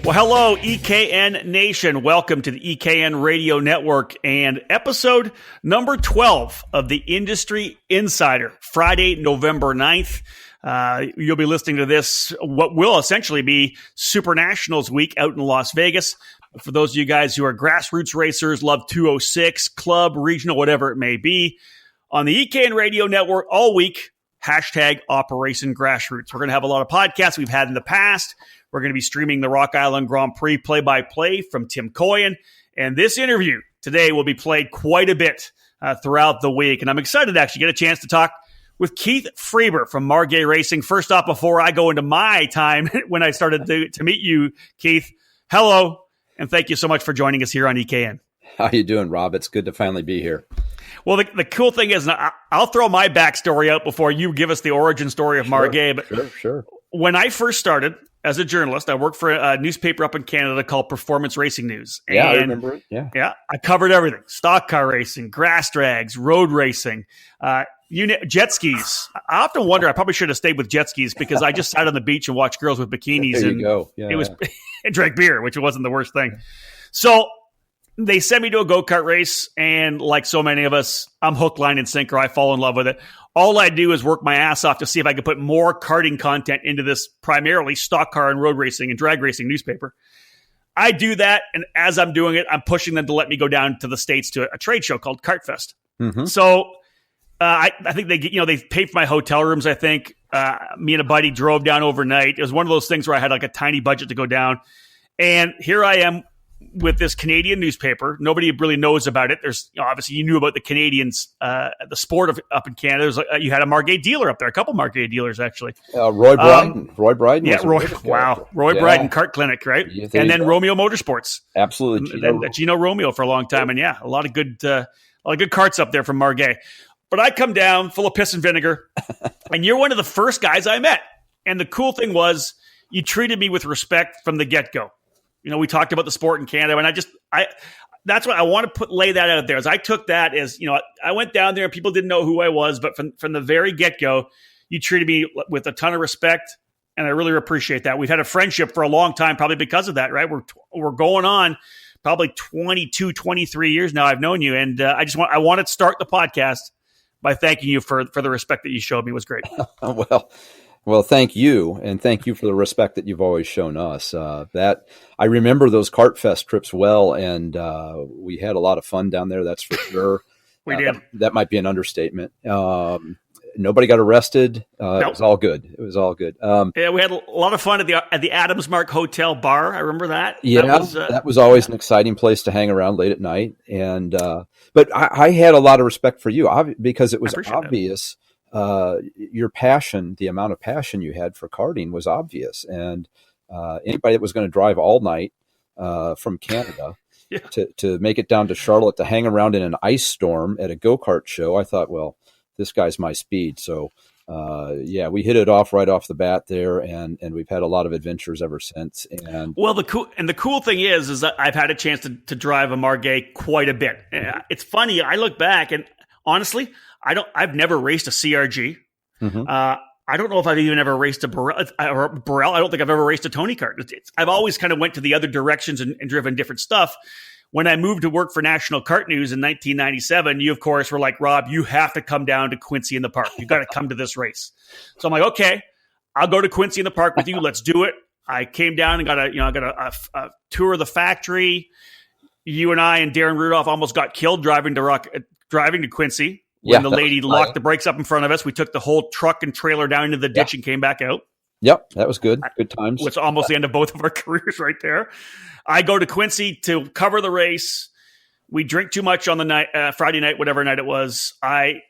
Well, hello, EKN Nation. Welcome to the EKN Radio Network and episode number 12 of the Industry Insider, Friday, November 9th. You'll be listening to this, what will essentially be Super Nationals week out in Las Vegas. For those of you guys who are grassroots racers, love 206, club, regional, whatever it may be, on the EKN Radio Network all week, hashtag Operation Grassroots. We're going to have a lot of podcasts we've had in the past. We're going to be streaming the Rock Island Grand Prix play-by-play from Tim Coyen. And this interview today will be played quite a bit throughout the week. And I'm excited to actually get a chance to talk with Keith Freber from Margay Racing. First off, before I go into my time when I started to meet you, Keith, hello, and thank you so much for joining us here on EKN. How you doing, Rob? It's good to finally be here. Well, the cool thing is, I'll throw my backstory out before you give us the origin story of Margay. But Sure. When I first started as a journalist, I worked for a newspaper up in Canada called Performance Racing News. Yeah, I remember it. Yeah, I covered everything: stock car racing, grass drags, road racing, jet skis. I often wonder, I probably should have stayed with jet skis because I just sat on the beach and watched girls with bikinis. There you go. Yeah, it was and drank beer, which wasn't the worst thing. So they sent me to a go-kart race, and like so many of us, I'm hook, line, and sinker. I fall in love with it. All I do is work my ass off to see if I can put more karting content into this primarily stock car and road racing and drag racing newspaper. I do that, and as I'm doing it, I'm pushing them to let me go down to the States to a trade show called KartFest. Mm-hmm. So I think they paid for my hotel rooms, I think. Me and a buddy drove down overnight. It was one of those things where I had like a tiny budget to go down. And here I am with this Canadian newspaper. Nobody really knows about it. There's obviously you knew about the Canadians, the sport up in Canada. There's you had a Margay dealer up there, a couple Margay dealers actually. Roy Bryden. Roy Bryden. Yeah, Roy Bryden Kart Clinic, right? Yeah, and then Romeo Motorsports. Absolutely, Gino Romeo for a long time, and a lot of good carts up there from Margay. But I come down full of piss and vinegar, and you're one of the first guys I met. And the cool thing was you treated me with respect from the get-go. You know, we talked about the sport in Canada, and that's what I want to lay that out there. As I took that as, I went down there and people didn't know who I was, but from the very get-go, you treated me with a ton of respect, and I really appreciate that. We've had a friendship for a long time, probably because of that, right? We're going on probably 22, 23 years now I've known you, and I want to start the podcast by thanking you for the respect that you showed me. It was great. Well, thank you, and thank you for the respect that you've always shown us. That I remember those KartFest trips well, and we had a lot of fun down there. That's for sure. We did. That might be an understatement. Nobody got arrested. Nope. It was all good. We had a lot of fun at the Adams Mark Hotel bar. I remember that. Yeah, that was always an exciting place to hang around late at night. And but I had a lot of respect for you because it was obvious. Your passion, the amount of passion you had for karting was obvious. And anybody that was going to drive all night from Canada to make it down to Charlotte to hang around in an ice storm at a go-kart show, I thought, well, this guy's my speed. So, we hit it off right off the bat there, and we've had a lot of adventures ever since. And the cool thing is that I've had a chance to drive a Margay quite a bit. It's funny. I look back, and honestly, I've never raced a CRG. Mm-hmm. I don't know if I've even ever raced a Burrell. I don't think I've ever raced a Tony kart. I've always kind of went to the other directions and driven different stuff. When I moved to work for National Kart News in 1997, you, of course, were like, Rob, you have to come down to Quincy in the Park. You got to come to this race. So I'm like, okay, I'll go to Quincy in the Park with you. Let's do it. I came down and got a tour of the factory. You and I and Darren Rudolph almost got killed driving to Quincy. When the lady locked the brakes up in front of us, we took the whole truck and trailer down into the ditch and came back out. Yep, that was good. Good times. It's almost the end of both of our careers right there. I go to Quincy to cover the race. We drink too much on the night, Friday night, whatever night it was. I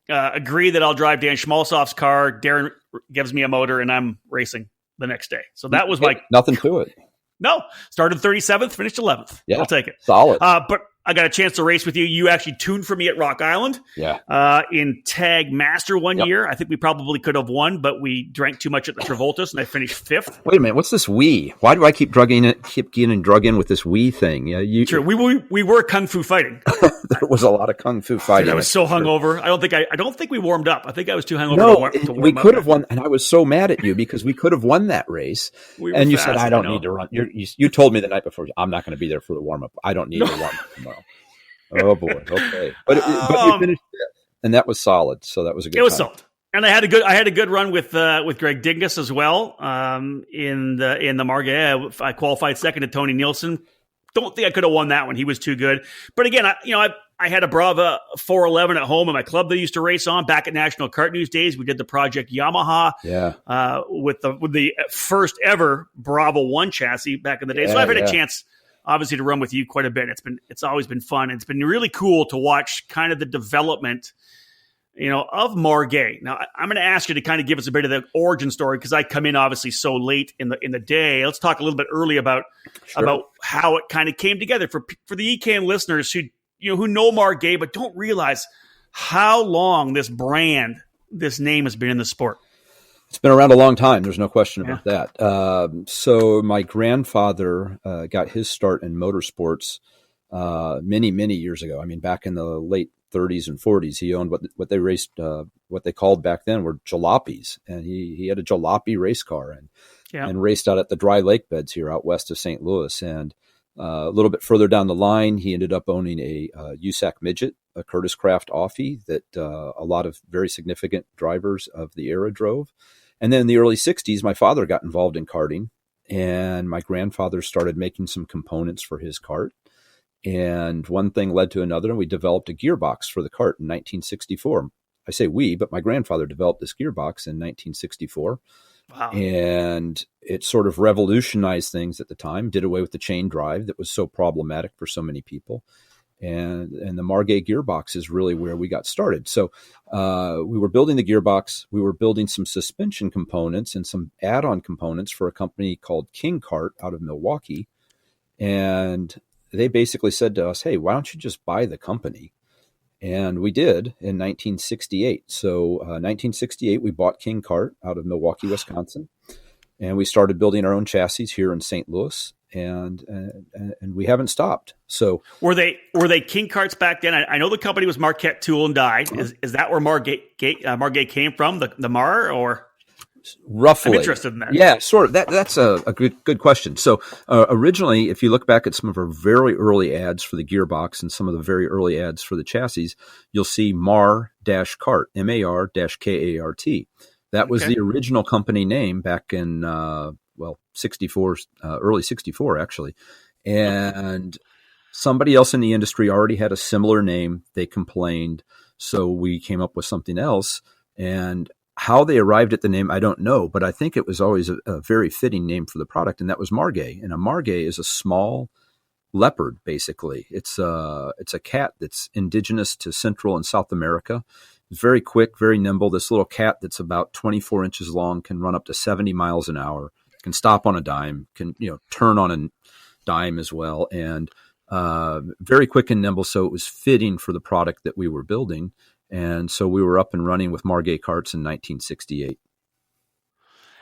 agree that I'll drive Dan Schmalzoff's car. Darren gives me a motor, and I'm racing the next day. So that was nothing to it. No, started 37th, finished 11th. Yeah, I'll take it. Solid. But I got a chance to race with you. You actually tuned for me at Rock Island. Yeah. In Tag Master one year. I think we probably could have won, but we drank too much at the Travolta's, and I finished 5th. Wait a minute. What's this we? Why do I keep getting drug in with this we thing? Yeah, Sure. We were kung fu fighting. There was a lot of kung fu fighting. Dude, I was so hungover. I don't think we warmed up. I think I was too hungover to warm we up. could have won, and I was so mad at you because we could have won that race. And you said, I don't need to run. You told me the night before, I'm not going to be there for the warm up. I don't need to warm up tomorrow. Oh boy. Okay. But you finished it, and that was solid. So that was a good. It was solid. And I had a good run with Greg Dingus as well. In the Margay, I qualified second to Tony Nielsen. Don't think I could have won that one. He was too good. But again, I had a Brava 411 at home in my club that I used to race on back at National Kart News days. We did the Project Yamaha with the first ever Bravo 1 chassis back in the day. So I've had a chance, obviously, to run with you quite a bit. It's always been fun. It's been really cool to watch kind of the development, of Margay. Now, I'm going to ask you to kind of give us a bit of the origin story because I come in obviously so late in the day. Let's talk a little bit early about how it kind of came together for the EKN listeners who know Margay but don't realize how long this name has been in the sport. It's been around a long time. There's no question about that. So my grandfather got his start in motorsports many, many years ago. I mean, back in the late 30s and 40s, he owned what they raced, what they called back then were jalopies, and he had a jalopy race car and raced out at the dry lake beds here out west of St. Louis. And a little bit further down the line, he ended up owning a USAC midget, a Curtis Craft Offie that a lot of very significant drivers of the era drove. And then in the early 60s, my father got involved in karting, and my grandfather started making some components for his kart. And one thing led to another, and we developed a gearbox for the kart in 1964. I say we, but my grandfather developed this gearbox in 1964. Wow. And it sort of revolutionized things at the time, did away with the chain drive that was so problematic for so many people. And the Margay gearbox is really where we got started. So we were building the gearbox. We were building some suspension components and some add-on components for a company called King Kart out of Milwaukee. And they basically said to us, hey, why don't you just buy the company? And we did in 1968. So 1968, we bought King Kart out of Milwaukee, Wisconsin. And we started building our own chassis here in St. Louis. And we haven't stopped. So were they King Karts back then? I know the company was Marquette Tool and Die. Is that where Margay came from? The Mar or roughly? I'm interested in that. Yeah, sort of. That's a good question. So originally, if you look back at some of our very early ads for the gearbox and some of the very early ads for the chassis, you'll see Mar-Kart, MAR-KART. That was the original company name back in 64, early 64, actually. And somebody else in the industry already had a similar name. They complained. So we came up with something else. And how they arrived at the name, I don't know, but I think it was always a very fitting name for the product. And that was Margay. And a Margay is a small leopard, basically. It's a cat that's indigenous to Central and South America. It's very quick, very nimble. This little cat that's about 24 inches long can run up to 70 miles an hour. Can stop on a dime, can turn on a dime as well, and very quick and nimble. So it was fitting for the product that we were building, and so we were up and running with Margay karts in 1968.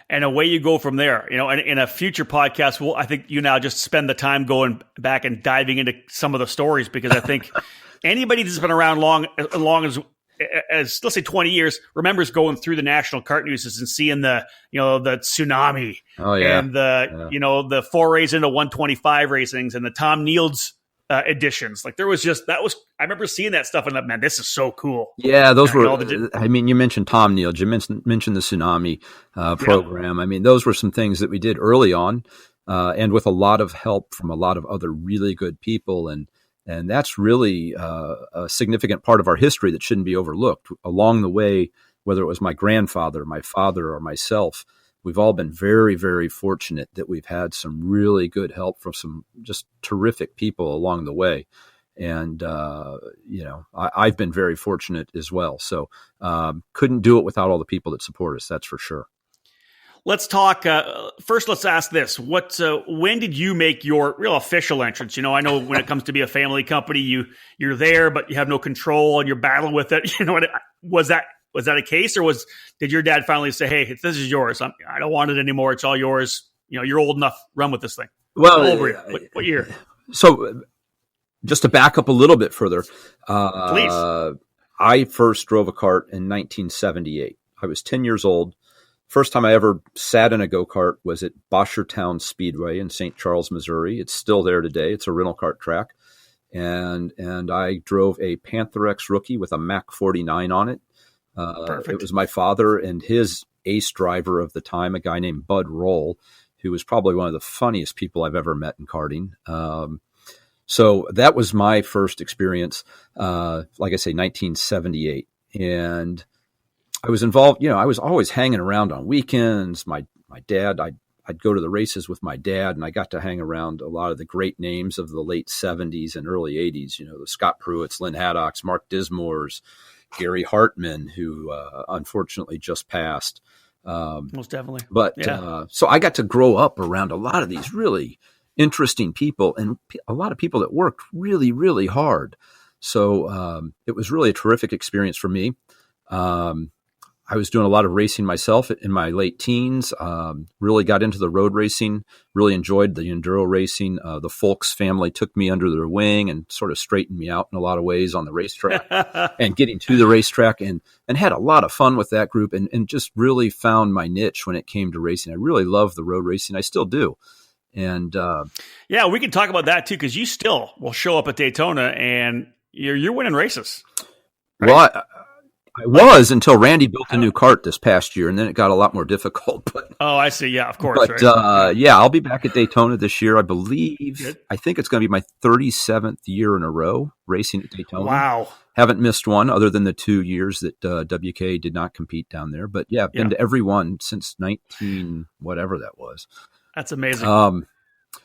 And away you go from there. In a future podcast, I think you now just spend the time going back and diving into some of the stories, because I think anybody that's been around long as let's say 20 years remembers going through the National Kart News and seeing the tsunami and the forays into 125 racings and the Tom Nields editions. Like there was I remember seeing that stuff and man, this is so cool. Yeah, those were. I mean, you mentioned Tom Nields, you mentioned the tsunami program. I mean, those were some things that we did early on, and with a lot of help from a lot of other really good people. And that's really a significant part of our history that shouldn't be overlooked. Along the way, whether it was my grandfather, my father, or myself, we've all been very, very fortunate that we've had some really good help from some just terrific people along the way. And, I've been very fortunate as well. So couldn't do it without all the people that support us, that's for sure. let's talk. First, let's ask this: when did you make your real official entrance? I know when it comes to be a family company, you're there, but you have no control and you're battling with it. Was that a case, or did your dad finally say, "Hey, this is yours. I don't want it anymore. It's all yours. You're old enough. Run with this thing." Well, over you. What year? So, just to back up a little bit further, please. I first drove a kart in 1978. I was 10 years old. First time I ever sat in a go-kart was at Boshertown Speedway in St. Charles, Missouri. It's still there today. It's a rental kart track. And I drove a Panther X Rookie with a Mac 49 on it. Perfect. It was my father and his ace driver of the time, a guy named Bud Roll, who was probably one of the funniest people I've ever met in karting. So that was my first experience, like I say, 1978. And I was involved, I was always hanging around on weekends. My dad, I'd go to the races with my dad, and I got to hang around a lot of the great names of the late 70s and early 80s, the Scott Pruitts, Lynn Haddocks, Mark Dismores, Gary Hartman, who unfortunately just passed. Most definitely. But so I got to grow up around a lot of these really interesting people and a lot of people that worked really, really hard. So it was really a terrific experience for me. I was doing a lot of racing myself in my late teens, really got into the road racing, really enjoyed the enduro racing. The Folks family took me under their wing and sort of straightened me out in a lot of ways on the racetrack and getting to the racetrack and had a lot of fun with that group and just really found my niche when it came to racing. I really love the road racing. I still do. And we can talk about that too, because you still will show up at Daytona and you're winning races. Right? Well, I was until Randy built a new kart this past year, and then it got a lot more difficult. But I see. Yeah, of course. But right? I'll be back at Daytona this year. I believe. Good. I think it's going to be my 37th year in a row racing at Daytona. Wow. Haven't missed one other than the 2 years that WK did not compete down there. But I've been to every one since 19 whatever that was. That's amazing.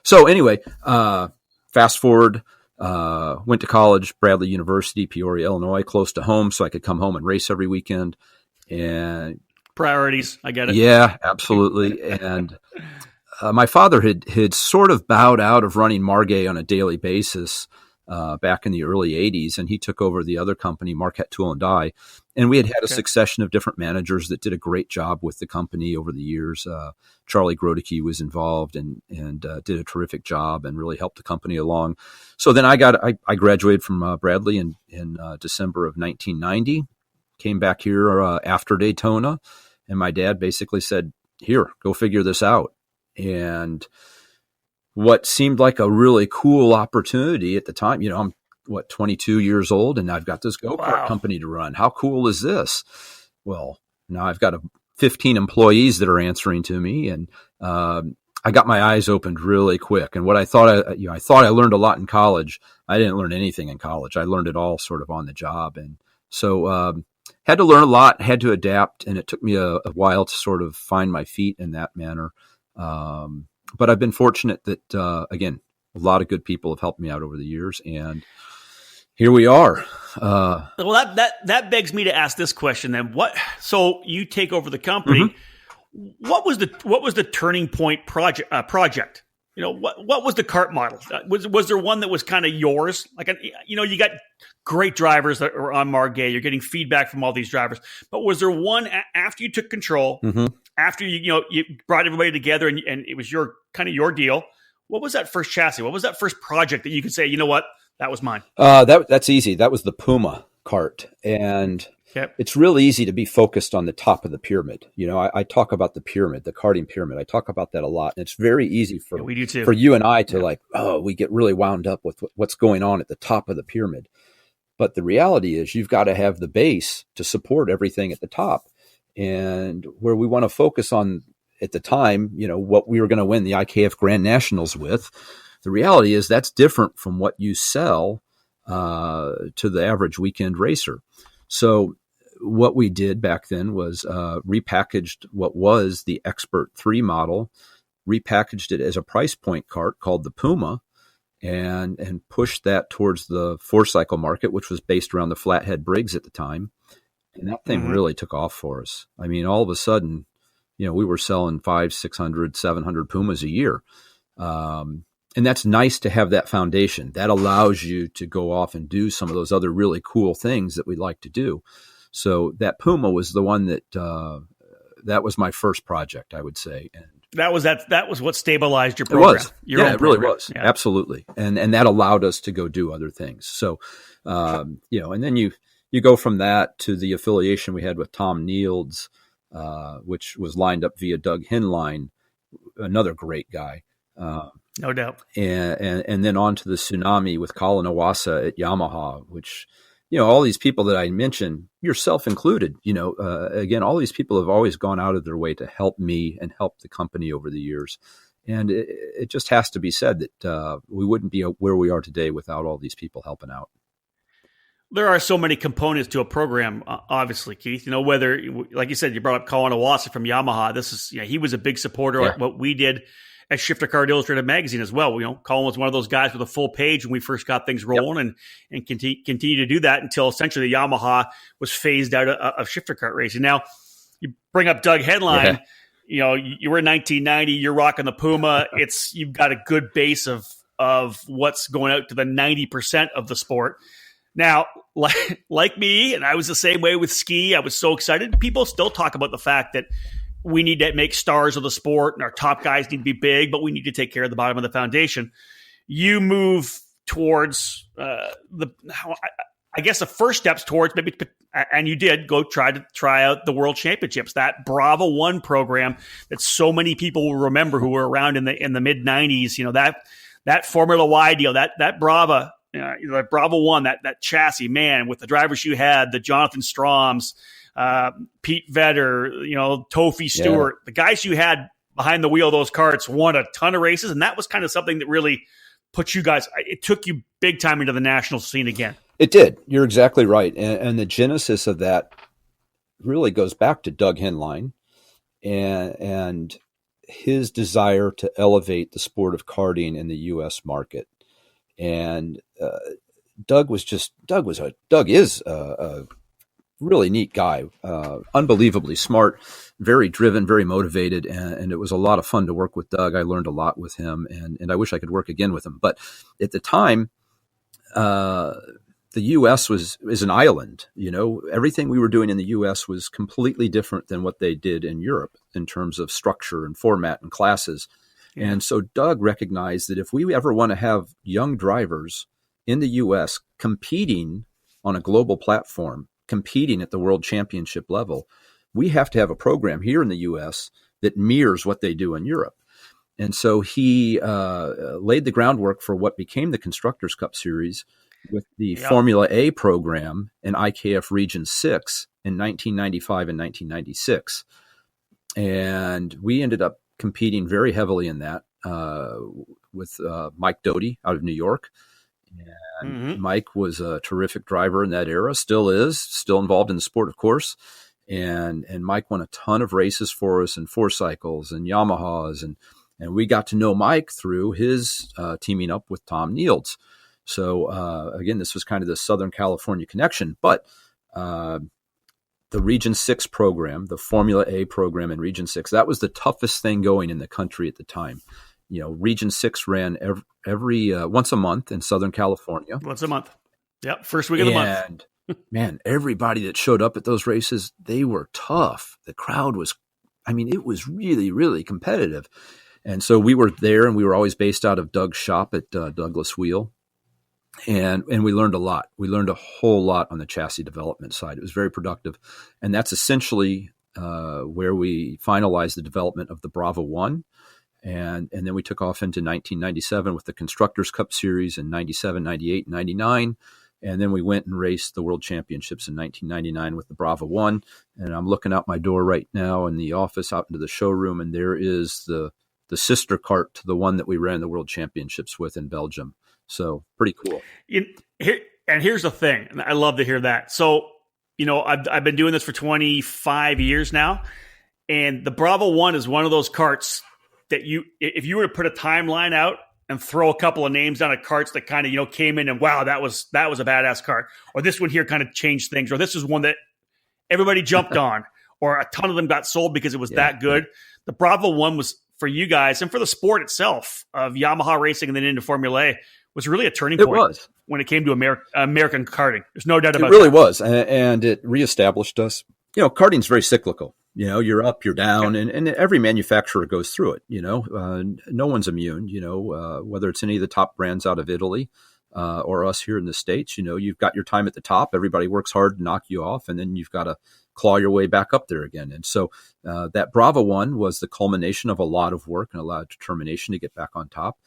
So anyway, fast forward. Went to college, Bradley University, Peoria, Illinois, close to home, so I could come home and race every weekend. And priorities, I get it. Yeah, absolutely. And my father had sort of bowed out of running Margay on a daily basis back in the early 80s, and he took over the other company, Marquette Tool and Die. And we had a succession of different managers that did a great job with the company over the years. Charlie Grodecki was involved and did a terrific job and really helped the company along. So then I graduated from Bradley in December of 1990, came back here after Daytona, and my dad basically said, "Here, go figure this out." And what seemed like a really cool opportunity at the time, I'm 22 years old, and I've got this go-kart company to run. How cool is this? Well, now I've got 15 employees that are answering to me, and I got my eyes opened really quick. And what I thought I learned a lot in college. I didn't learn anything in college. I learned it all sort of on the job, and so had to learn a lot, had to adapt, and it took me a while to sort of find my feet in that manner. But I've been fortunate that again, a lot of good people have helped me out over the years, and here we are. Well, that begs me to ask this question then. So you take over the company. Mm-hmm. What was the turning point project? What was the kart model? Was there one that was kind of yours? Like, you got great drivers that are on Margay. You're getting feedback from all these drivers. But was there one after you took control, mm-hmm. after you brought everybody together and it was your deal? What was that first chassis? What was that first project that you could say, you know what, that was mine? That's easy. That was the Puma kart, and it's real easy to be focused on the top of the pyramid. I talk about the pyramid, the karting pyramid. I talk about that a lot, and it's very easy we do too. For you and I to we get really wound up with what's going on at the top of the pyramid. But the reality is you've got to have the base to support everything at the top. And where we want to focus on at the time, what we were going to win the IKF Grand Nationals with, the reality is that's different from what you sell to the average weekend racer. So what we did back then was repackaged what was the Expert 3 model, repackaged it as a price point kart called the Puma, and pushed that towards the 4-cycle market, which was based around the flathead Briggs at the time. And that thing really took off for us. I mean, all of a sudden, we were selling 500, 600, 700 Pumas a year. And that's nice to have that foundation. That allows you to go off and do some of those other really cool things that we like to do. So that Puma was the one that was my first project, I would say. And that was what stabilized your program. It was. It really was. Yeah. Absolutely. And that allowed us to go do other things. So, and then you go from that to the affiliation we had with Tom Nields, which was lined up via Doug Hinline, another great guy. No doubt. And then on to the Tsunami with Colin Iwasa at Yamaha, which, all these people that I mentioned, yourself included, again, all these people have always gone out of their way to help me and help the company over the years. And it just has to be said that we wouldn't be where we are today without all these people helping out. There are so many components to a program, obviously, Keith. Whether, like you said, you brought up Colin Iwasa from Yamaha. He was a big supporter of what we did at Shifter Card Illustrated magazine as well. Colin was one of those guys with a full page when we first got things rolling, and continue to do that until essentially the Yamaha was phased out of shifter cart racing. Now, you bring up Doug Headline. Yeah. You were in 1990. You're rocking the Puma. You've got a good base of what's going out to the 90% of the sport. Now, like me, and I was the same way with ski. I was so excited. People still talk about the fact that we need to make stars of the sport and our top guys need to be big, but we need to take care of the bottom of the foundation. You move towards the first steps towards maybe, and you did go try out the World Championships, that Bravo One program that so many people will remember who were around in the mid 90s. That Formula Y deal, that Bravo. The Bravo One, that chassis, man, with the drivers you had, the Jonathan Stroms, Pete Vedder, Tofi Stewart, the guys you had behind the wheel of those carts won a ton of races. And that was kind of something that really put you guys, it took you big time into the national scene again. It did. You're exactly right. And the genesis of that really goes back to Doug Hinline and his desire to elevate the sport of karting in the U.S. market. And Doug is a really neat guy, unbelievably smart, very driven, very motivated. And it was a lot of fun to work with Doug. I learned a lot with him, and I wish I could work again with him. But at the time, the U.S. is an island. Everything we were doing in the U.S. was completely different than what they did in Europe in terms of structure and format and classes. And so Doug recognized that if we ever want to have young drivers in the U.S. competing on a global platform, competing at the world championship level, we have to have a program here in the U.S. that mirrors what they do in Europe. And so he laid the groundwork for what became the Constructors' Cup Series with the Formula A program in IKF Region 6 in 1995 and 1996. And we ended up competing very heavily in that with Mike Doty out of New York. And Mike was a terrific driver in that era, still involved in the sport, of course. And Mike won a ton of races for us and 4Cycles and Yamahas. And we got to know Mike through his teaming up with Tom Nields. So, again, this was kind of the Southern California connection. But the Region 6 program, the Formula A program in Region 6, that was the toughest thing going in the country at the time. Region 6 ran every once a month in Southern California. Once a month. Yep, first week of the month. And, man, everybody that showed up at those races, they were tough. The crowd was, it was really, really competitive. And so we were there, and we were always based out of Doug's shop at Douglas Wheel. And we learned a lot. We learned a whole lot on the chassis development side. It was very productive. And that's essentially where we finalized the development of the Bravo One. And then we took off into 1997 with the Constructors' Cup Series in 97, 98, 99. And then we went and raced the World Championships in 1999 with the Bravo One. And I'm looking out my door right now in the office out into the showroom, and there is the sister cart to the one that we ran the World Championships with in Belgium. So pretty cool. Here's the thing, and I love to hear that. So, I've been doing this for 25 years now, and the Bravo One is one of those carts that if you were to put a timeline out and throw a couple of names down at carts that kind of, came in and wow, that was a badass cart, or this one here kind of changed things, or this is one that everybody jumped on, or a ton of them got sold because it was that good. The Bravo one was for you guys and for the sport itself of Yamaha racing and then into Formula A was really a turning point. It was. When it came to American karting. There's no doubt about it. It really was. And it reestablished us. Karting's very cyclical. You're up, you're down, and every manufacturer goes through it. No one's immune, whether it's any of the top brands out of Italy or us here in the States. You've got your time at the top. Everybody works hard to knock you off, and then you've got to claw your way back up there again. And so that Bravo one was the culmination of a lot of work and a lot of determination to get back on top.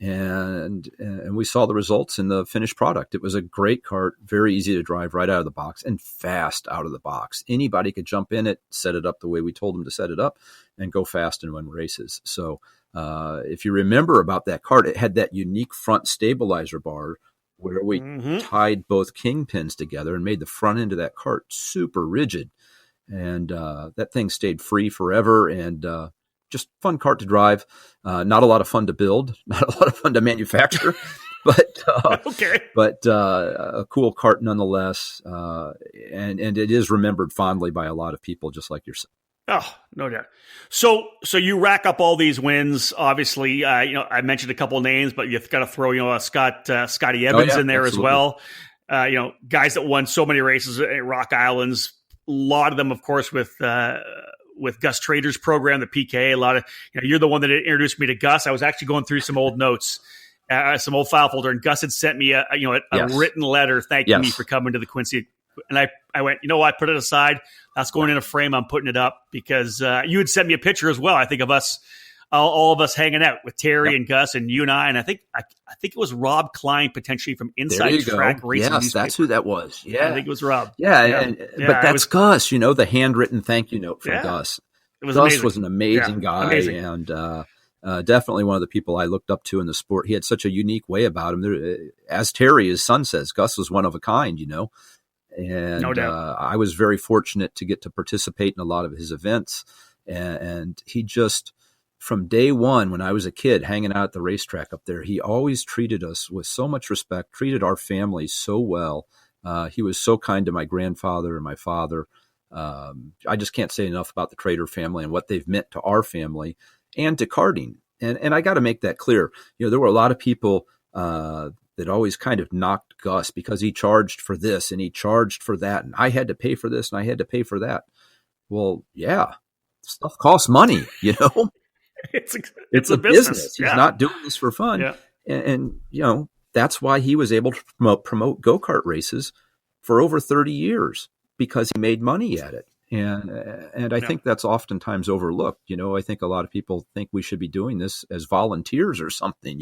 And we saw the results in the finished product. It was a great kart, very easy to drive right out of the box and fast out of the box. Anybody could jump in it, set it up the way we told them to set it up, and go fast and win races. So if you remember about that kart, it had that unique front stabilizer bar where we tied both kingpins together and made the front end of that kart super rigid. And that thing stayed free forever, and just fun kart to drive. Not a lot of fun to build, not a lot of fun to manufacture, but a cool kart nonetheless. And it is remembered fondly by a lot of people, just like yourself. Oh, no doubt. So you rack up all these wins. Obviously, I mentioned a couple of names, but you've got to throw, Scotty Evans in there absolutely. As well. Guys that won so many races at Rock Islands. A lot of them, of course, with Gus Trader's program, the PK. A lot of you're the one that introduced me to Gus. I was actually going through some old notes, some old file folder, and Gus had sent me a written letter thanking me for coming to the Quincy. And I went, I put it aside. That's going in a frame. I'm putting it up because you had sent me a picture as well. I think of us, all of us hanging out with Terry and Gus and you and I. And I think it was Rob Klein potentially from Inside Track Racing. Yes, that's who that was. Yeah, I think it was Rob. Yeah. But that's Gus. The handwritten thank you note from Gus. Gus amazing. Was an amazing guy, and definitely one of the people I looked up to in the sport. He had such a unique way about him. As Terry, his son, says, Gus was one of a kind. And no doubt. I was very fortunate to get to participate in a lot of his events. And he just, from day one, when I was a kid hanging out at the racetrack up there, he always treated us with so much respect, treated our family so well. He was so kind to my grandfather and my father. I just can't say enough about the Trader family and what they've meant to our family and to karting. And I got to make that clear. There were a lot of people that always kind of knocked Gus because he charged for this and he charged for that. And I had to pay for this and I had to pay for that. Well, yeah, stuff costs money, It's a business. He's not doing this for fun. Yeah. And that's why he was able to promote go-kart races for over 30 years because he made money at it. And I think that's oftentimes overlooked. I think a lot of people think we should be doing this as volunteers or something,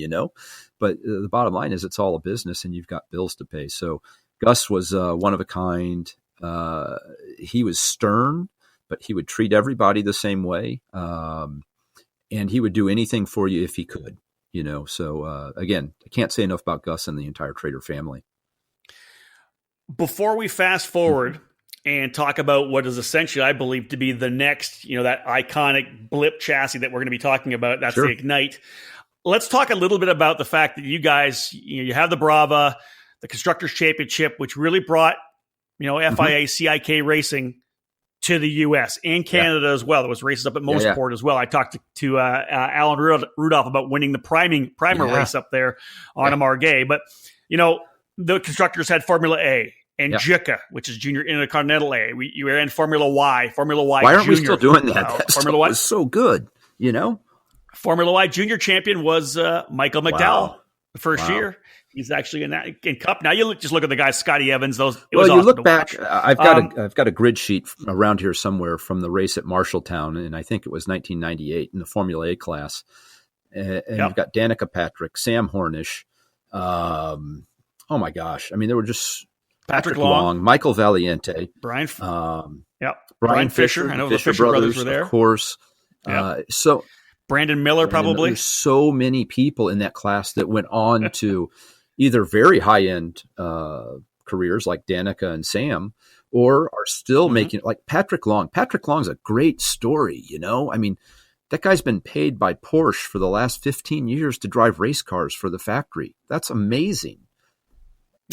but the bottom line is it's all a business and you've got bills to pay. So Gus was one of a kind. He was stern, but he would treat everybody the same way. And he would do anything for you if he could, So again, I can't say enough about Gus and the entire Trader family. Before we fast forward and talk about what is essentially, I believe, to be the next, that iconic blip chassis that we're going to be talking about, that's the Ignite. Let's talk a little bit about the fact that you guys, you have the Brava, the Constructors Championship, which really brought, FIA, CIK racing to the U.S. and Canada as well. There was races up at Mosport as well. I talked to Alan Rudolph about winning the primer race up there on a Margay. But, the constructors had Formula A and JICA, which is Junior Intercontinental A. You were in Formula Y Why aren't Junior. We still doing that? That Formula Y was so good, Formula Y Junior champion was Michael McDowell the first year. He's actually in Cup. Now you just look at the guys, Scotty Evans. You look back. I've got a grid sheet around here somewhere from the race at Marshalltown, and I think it was 1998 in the Formula A class. And you've got Danica Patrick, Sam Hornish. Oh my gosh! I mean, there were just Patrick Long, Michael Valiente, Brian Fisher. I know the Fisher brothers were there, of course. So. Brandon Miller, probably. There's so many people in that class that went on to either very high-end careers like Danica and Sam, or are still making it, like Patrick Long. Patrick Long's a great story, I mean, that guy's been paid by Porsche for the last 15 years to drive race cars for the factory. That's amazing.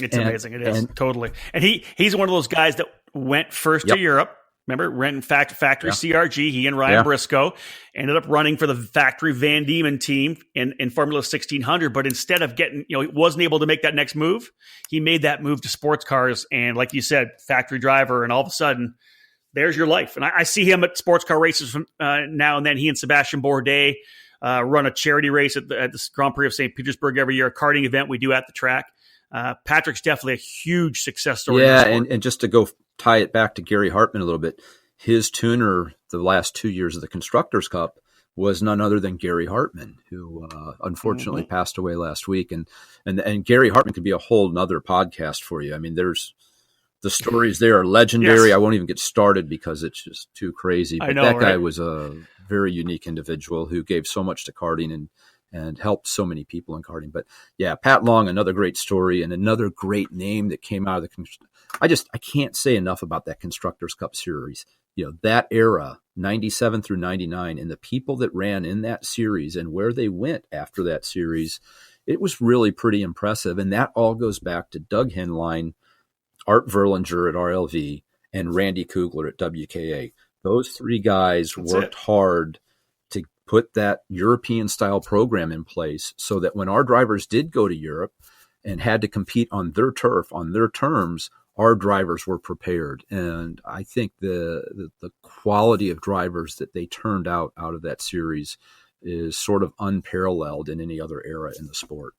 It's amazing. It is, totally. And he's one of those guys that went first to Europe, Remember, ran factory CRG. He and Ryan Briscoe ended up running for the factory Van Diemen team in Formula 1600. But instead of getting, he wasn't able to make that next move. He made that move to sports cars. And like you said, factory driver. And all of a sudden, there's your life. And I see him at sports car races from now and then. He and Sebastian Bourdais run a charity race at the Grand Prix of St. Petersburg every year, a karting event we do at the track. Patrick's definitely a huge success story. Yeah, and just to go tie it back to Gary Hartman a little bit, his tuner the last 2 years of the Constructors' Cup was none other than Gary Hartman, who unfortunately passed away last week. And Gary Hartman could be a whole nother podcast for you. I mean, the stories there are legendary. Yes. I won't even get started because it's just too crazy. But that guy was a very unique individual who gave so much to karting and helped so many people in karting. But yeah, Pat Long, another great story and another great name that came out of the I can't say enough about that Constructors' Cup series. That era, 97 through 99, and the people that ran in that series and where they went after that series, it was really pretty impressive. And that all goes back to Doug Henline, Art Verlinger at RLV, and Randy Kugler at WKA. Those three guys worked hard to put that European-style program in place so that when our drivers did go to Europe and had to compete on their turf, on their terms, our drivers were prepared. And I think the quality of drivers that they turned out of that series is sort of unparalleled in any other era in the sport.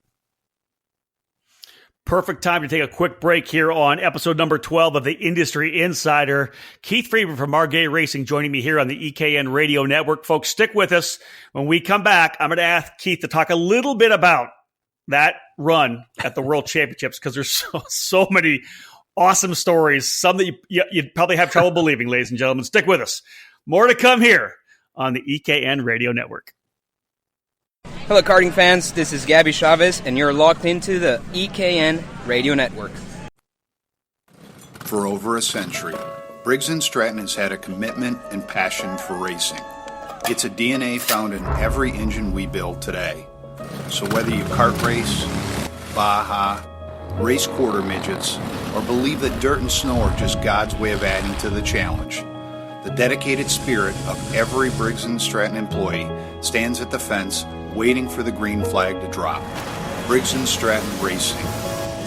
Perfect time to take a quick break here on episode number 12 of the Industry Insider. Keith Freber from Margay Racing joining me here on the EKN Radio Network. Folks, stick with us. When we come back, I'm going to ask Keith to talk a little bit about that run at the World Championships because there's so many awesome stories, some that you'd probably have trouble believing, ladies and gentlemen. Stick with us. More to come here on the EKN Radio Network. Hello, karting fans. This is Gabby Chavez, and you're locked into the EKN Radio Network. For over a century, Briggs Stratton has had a commitment and passion for racing. It's a DNA found in every engine we build today. So whether you kart race, Baja, race quarter midgets, or believe that dirt and snow are just God's way of adding to the challenge, the dedicated spirit of every Briggs & Stratton employee stands at the fence waiting for the green flag to drop. Briggs & Stratton Racing.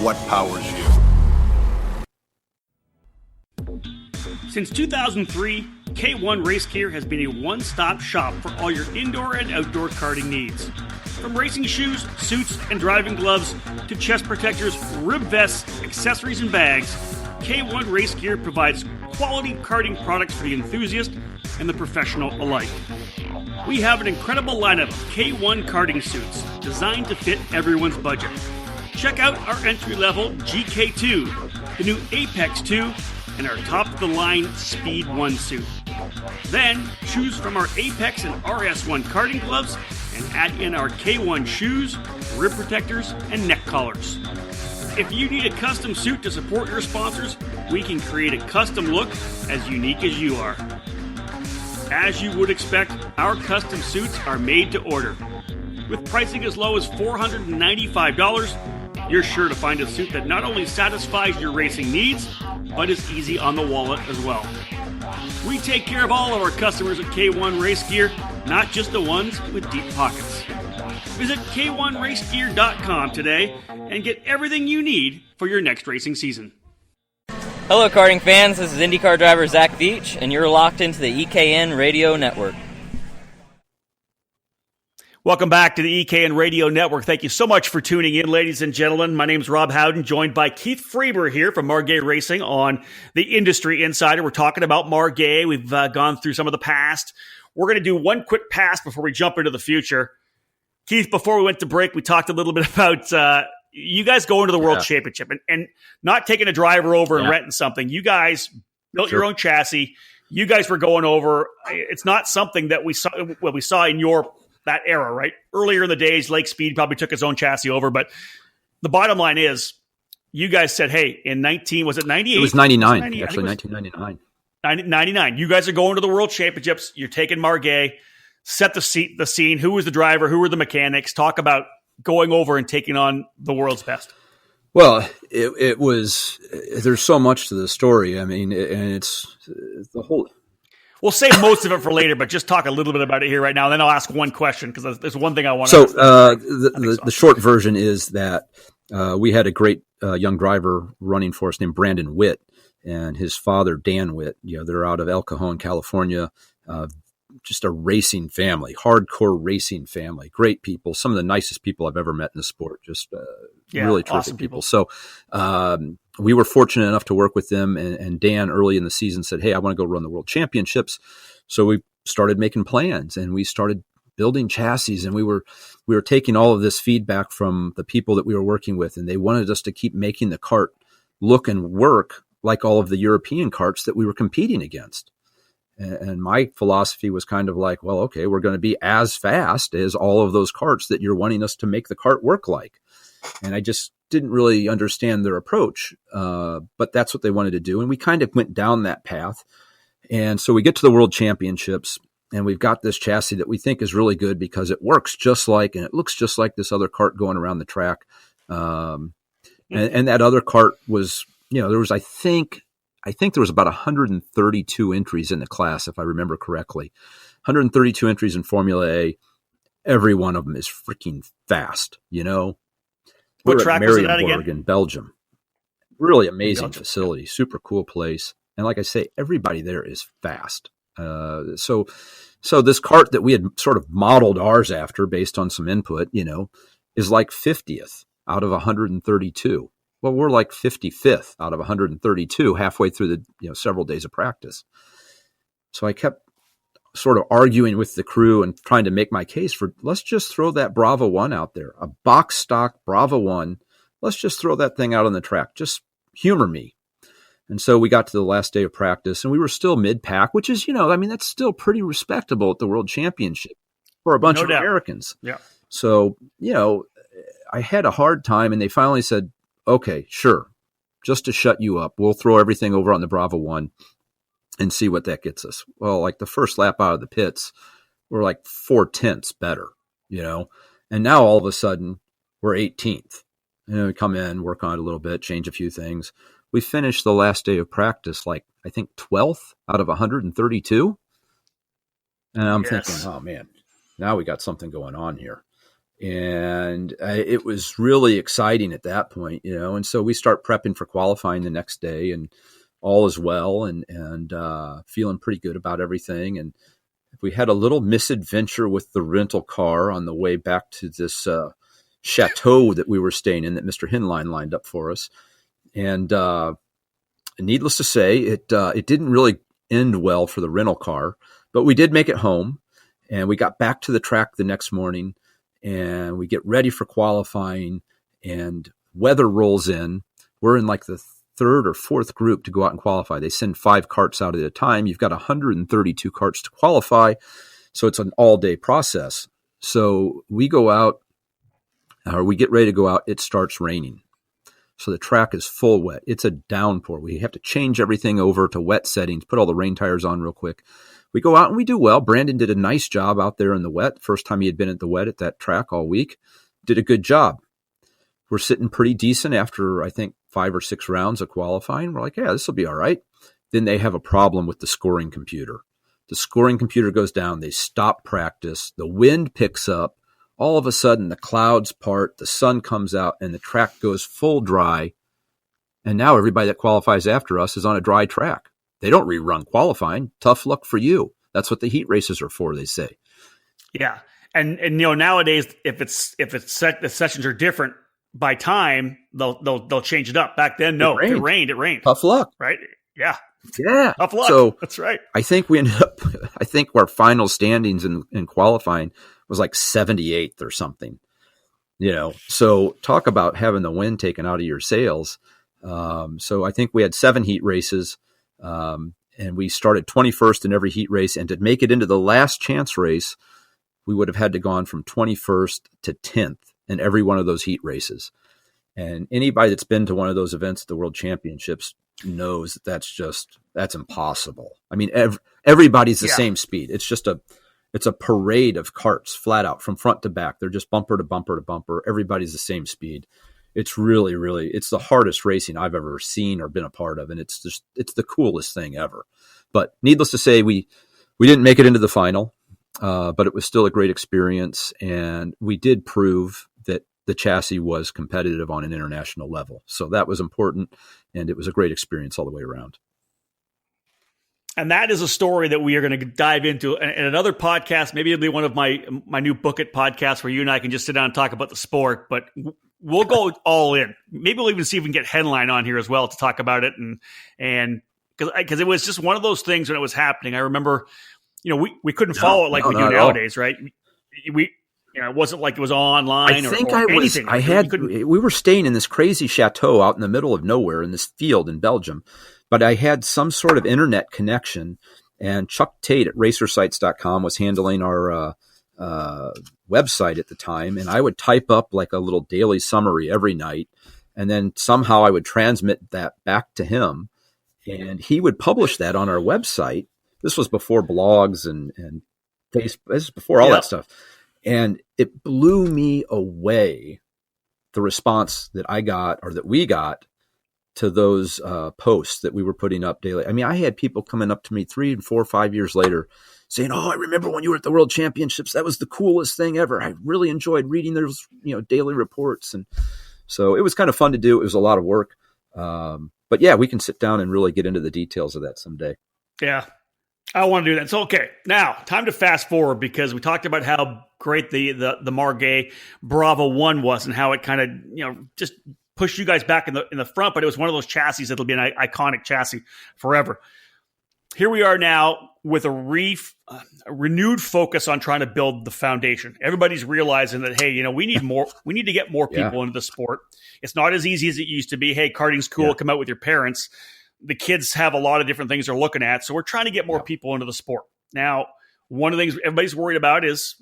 What powers you? Since 2003, K1 Race Gear has been a one-stop shop for all your indoor and outdoor karting needs. From racing shoes, suits, and driving gloves to chest protectors, rib vests, accessories, and bags, K1 Race Gear provides quality karting products for the enthusiast and the professional alike. We have an incredible lineup of K1 karting suits designed to fit everyone's budget. Check out our entry-level GK2, the new Apex 2, and our top-of-the-line Speed 1 suit. Then, choose from our Apex and RS1 karting gloves and add in our K1 shoes, rib protectors, and neck collars. If you need a custom suit to support your sponsors, we can create a custom look as unique as you are. As you would expect, our custom suits are made to order. With pricing as low as $495, you're sure to find a suit that not only satisfies your racing needs, but is easy on the wallet as well. We take care of all of our customers at K1 Race Gear, not just the ones with deep pockets. Visit K1RaceGear.com today and get everything you need for your next racing season. Hello, karting fans. This is IndyCar driver Zach Veach, and you're locked into the EKN Radio Network. Welcome back to the EKN Radio Network. Thank you so much for tuning in, ladies and gentlemen. My name is Rob Howden, joined by Keith Freber here from Margay Racing on the Industry Insider. We're talking about Margay. We've gone through some of the past. We're going to do one quick pass before we jump into the future. Keith, before we went to break, we talked a little bit about you guys going to the World Championship and not taking a driver over and renting something. You guys built your own chassis. You guys were going over. It's not something that we saw in that era, right? Earlier in the days, Lake Speed probably took his own chassis over, but the bottom line is you guys said, hey, in 98? It was 99, actually 1999. 99. You guys are going to the World Championships. You're taking Margay. Set the scene. Who was the driver? Who were the mechanics? Talk about going over and taking on the world's best. Well, it was, there's so much to the story. I mean, and it's the whole. We'll save most of it for later, but just talk a little bit about it here right now. And then I'll ask one question because there's one thing I want to ask. So the short version is that we had a great young driver running for us named Brandon Witt, and his father, Dan Witt. They're out of El Cajon, California. Just a racing family, hardcore racing family, great people, some of the nicest people I've ever met in the sport, just really terrific awesome people. So we were fortunate enough to work with them, and Dan early in the season said, hey, I want to go run the World Championships. So we started making plans, and we started building chassis, and we were taking all of this feedback from the people that we were working with, and they wanted us to keep making the kart look and work like all of the European karts that we were competing against. And my philosophy was kind of like, well, okay, we're going to be as fast as all of those karts that you're wanting us to make the kart work like. And I just didn't really understand their approach, but that's what they wanted to do. And we kind of went down that path. And so we get to the World Championships, and we've got this chassis that we think is really good because it works just like, and it looks just like this other kart going around the track. And that other kart was, there was, I think there was about 132 entries in the class, if I remember correctly. 132 entries in Formula A. Every one of them is freaking fast, What track was it at again? In Belgium. Really amazing facility, super cool place. And like I say, everybody there is fast. So this kart that we had sort of modeled ours after based on some input, is like 50th out of 132. Well, we're like 55th out of 132 halfway through the several days of practice. So I kept sort of arguing with the crew and trying to make my case for, let's just throw that Bravo 1 out there, a box stock Bravo 1. Let's just throw that thing out on the track. Just humor me. And so we got to the last day of practice, and we were still mid-pack, which is, that's still pretty respectable at the World Championship for a bunch of Americans. Yeah. So, I had a hard time, and they finally said, okay, sure. Just to shut you up, we'll throw everything over on the Bravo 1 and see what that gets us. Well, like the first lap out of the pits, we're like 4/10 better, and now all of a sudden we're 18th. We come in, work on it a little bit, change a few things. We finished the last day of practice, like I think 12th out of 132. And I'm thinking, oh man, now we got something going on here. And it was really exciting at that point, and so we start prepping for qualifying the next day, and all is well, and feeling pretty good about everything. And we had a little misadventure with the rental car on the way back to this chateau that we were staying in that Mr. Hinline lined up for us. And needless to say, it didn't really end well for the rental car, but we did make it home, and we got back to the track the next morning. And we get ready for qualifying, and weather rolls in. We're in like the third or fourth group to go out and qualify. They send 5 karts out at a time. You've got 132 karts to qualify. So it's an all-day process. So we go out, or we get ready to go out. It starts raining. So the track is full wet. It's a downpour. We have to change everything over to wet settings, put all the rain tires on real quick. We go out and we do well. Brandon did a nice job out there in the wet. First time he had been at the wet at that track all week. Did a good job. We're sitting pretty decent after, I think, 5 or 6 rounds of qualifying. We're like, yeah, this will be all right. Then they have a problem with the scoring computer. The scoring computer goes down. They stop practice. The wind picks up. All of a sudden, the clouds part, the sun comes out, and the track goes full dry. And now everybody that qualifies after us is on a dry track. They don't rerun qualifying. Tough luck for you. That's what the heat races are for, they say. Yeah. And nowadays, if the sessions are different by time, they'll change it up. Back then, no. If it rained, it rained. Tough luck. Right? Yeah. Yeah. Tough luck. So that's right. I think our final standings in qualifying was like 78th or something. So talk about having the wind taken out of your sails. So I think we had 7 heat races. And we started 21st in every heat race. And to make it into the last chance race, we would have had to gone from 21st to 10th in every one of those heat races. And anybody that's been to one of those events at the World Championships knows that's impossible. I mean, everybody's the same speed. It's just it's a parade of karts flat out from front to back. They're just bumper to bumper to bumper. Everybody's the same speed. It's really, really, it's the hardest racing I've ever seen or been a part of. And it's the coolest thing ever. But needless to say, we didn't make it into the final, but it was still a great experience. And we did prove that the chassis was competitive on an international level. So that was important. And it was a great experience all the way around. And that is a story that we are going to dive into in another podcast. Maybe it'll be one of my new Book It podcasts where you and I can just sit down and talk about the sport, but we'll go all in. Maybe we'll even see if we can get Headline on here as well to talk about it. And because it was just one of those things when it was happening. I remember, we couldn't follow it like we do nowadays, right? We it wasn't like it was online or anything. We were staying in this crazy chateau out in the middle of nowhere in this field in Belgium. But I had some sort of internet connection, and Chuck Tate at racersites.com was handling our website at the time. And I would type up like a little daily summary every night. And then somehow I would transmit that back to him. And he would publish that on our website. This was before blogs and Facebook. This is before all that stuff. And it blew me away, the response that I got or that we got to those posts that we were putting up daily. I mean, I had people coming up to me 3 and 4 or 5 years later saying, "Oh, I remember when you were at the World Championships. That was the coolest thing ever. I really enjoyed reading those, daily reports." And so it was kind of fun to do. It was a lot of work. But yeah, we can sit down and really get into the details of that someday. Yeah, I want to do that. So, okay, now time to fast forward because we talked about how great the Margay Bravo 1 was and how it kind of, just push you guys back in the front, but it was one of those chassis that'll be an iconic chassis forever. Here we are now with a renewed focus on trying to build the foundation. Everybody's realizing that, hey, we need more. We need to get more people into the sport. It's not as easy as it used to be. Hey, karting's cool. Come out with your parents. The kids have a lot of different things they're looking at, so we're trying to get more people into the sport. Now, one of the things everybody's worried about is,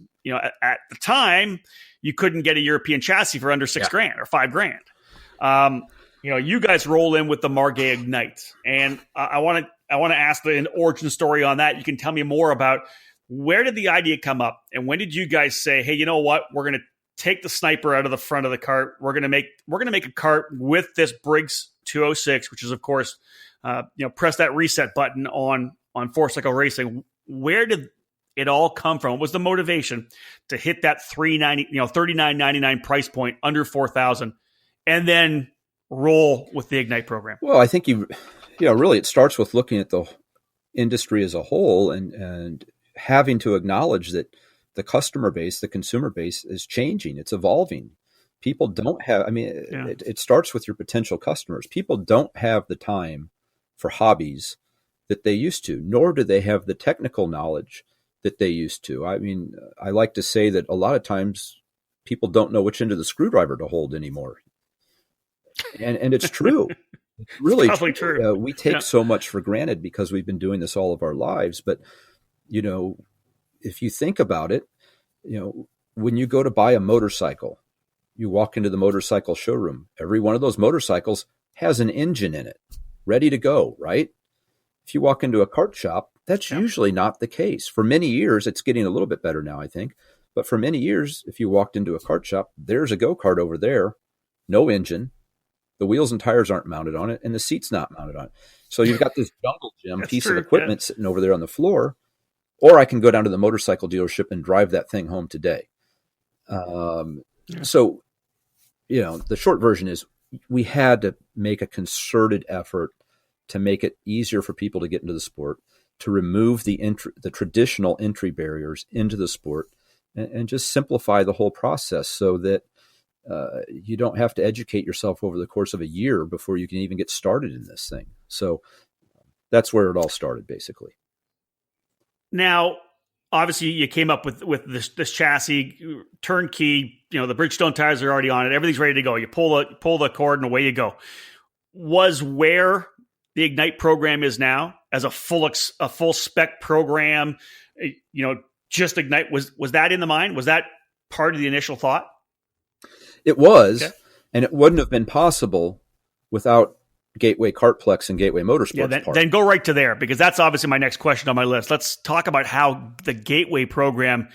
at the time, you couldn't get a European chassis for under $6,000 or $5,000. You guys roll in with the Margay Ignite, and I want to ask the origin story on that. You can tell me more about where did the idea come up, and when did you guys say, "Hey, you know what? We're going to take the sniper out of the front of the cart. We're going to make a cart with this Briggs 206, which is of course, press that reset button on 4Cycle Racing." Where did it all come from? What was the motivation to hit that $39.99 price point under $4,000? And then roll with the Ignite program? Well, I think really it starts with looking at the industry as a whole and having to acknowledge that the customer base, the consumer base is changing. It's evolving. People don't have, it starts with your potential customers. People don't have the time for hobbies that they used to, nor do they have the technical knowledge that they used to. I mean, I like to say that a lot of times people don't know which end of the screwdriver to hold anymore. And it's true. It's really probably true. We take so much for granted because we've been doing this all of our lives. But, if you think about it, when you go to buy a motorcycle, you walk into the motorcycle showroom. Every one of those motorcycles has an engine in it, ready to go, right? If you walk into a kart shop, that's usually not the case. For many years, it's getting a little bit better now, I think. But for many years, if you walked into a kart shop, there's a go-kart over there, no engine. The wheels and tires aren't mounted on it, and the seat's not mounted on it. So you've got this jungle gym piece of equipment sitting over there on the floor, or I can go down to the motorcycle dealership and drive that thing home today. So, the short version is we had to make a concerted effort to make it easier for people to get into the sport, to remove the traditional entry barriers into the sport, and just simplify the whole process so that you don't have to educate yourself over the course of a year before you can even get started in this thing. So that's where it all started, basically. Now, obviously, you came up with this chassis, turnkey. The Bridgestone tires are already on it. Everything's ready to go. You pull the cord and away you go. Was where the Ignite program is now as a full spec program? Just Ignite. Was that in the mind? Was that part of the initial thought? It was, and it wouldn't have been possible without Gateway Kartplex and Gateway Motorsports. Then go right to there, because that's obviously my next question on my list. Let's talk about how the Gateway program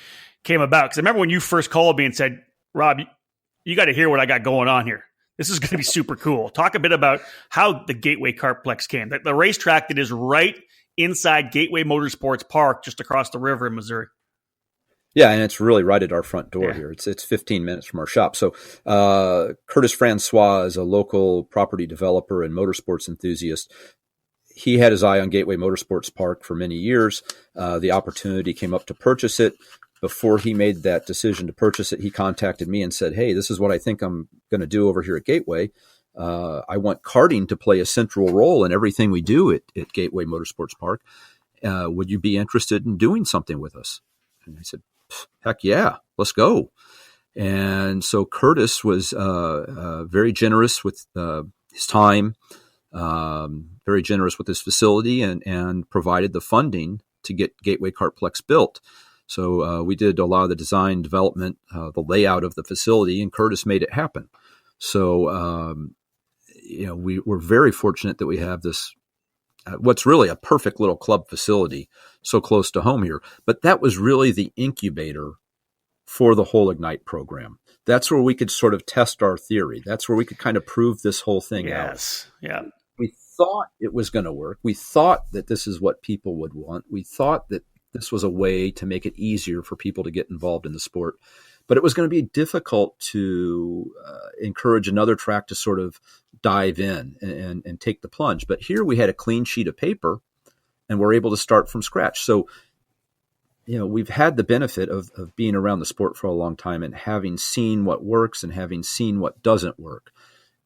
came about. Because I remember when you first called me and said, "Rob, you got to hear what I got going on here. This is going to be super cool. Talk a bit about how the Gateway Kartplex came. The racetrack that is right inside Gateway Motorsports Park, just across the river in Missouri. Yeah, and it's really right at our front door here. It's 15 minutes from our shop. So Curtis Francois is a local property developer and motorsports enthusiast. He had his eye on Gateway Motorsports Park for many years. The opportunity came up to purchase it. Before he made that decision to purchase it, he contacted me and said, hey, this is what I think I'm going to do over here at Gateway. I want karting to play a central role in everything we do at Gateway Motorsports Park. Would you be interested in doing something with us? And I said, heck yeah, let's go. And so Curtis was very generous with his time, very generous with his facility, and provided the funding to get Gateway Kartplex built. So we did a lot of the design, development, the layout of the facility, and Curtis made it happen. So, we're very fortunate that we have this, what's really a perfect little club facility so close to home here. But that was really the incubator for the whole Ignite program. That's where we could sort of test our theory. That's where we could kind of prove this whole thing out. Yes, yeah. We thought it was going to work. We thought that this is what people would want. We thought that this was a way to make it easier for people to get involved in the sport. But it was going to be difficult to encourage another track to sort of dive in and take the plunge. But here we had a clean sheet of paper, and we're able to start from scratch. So, we've had the benefit of being around the sport for a long time and having seen what works and having seen what doesn't work.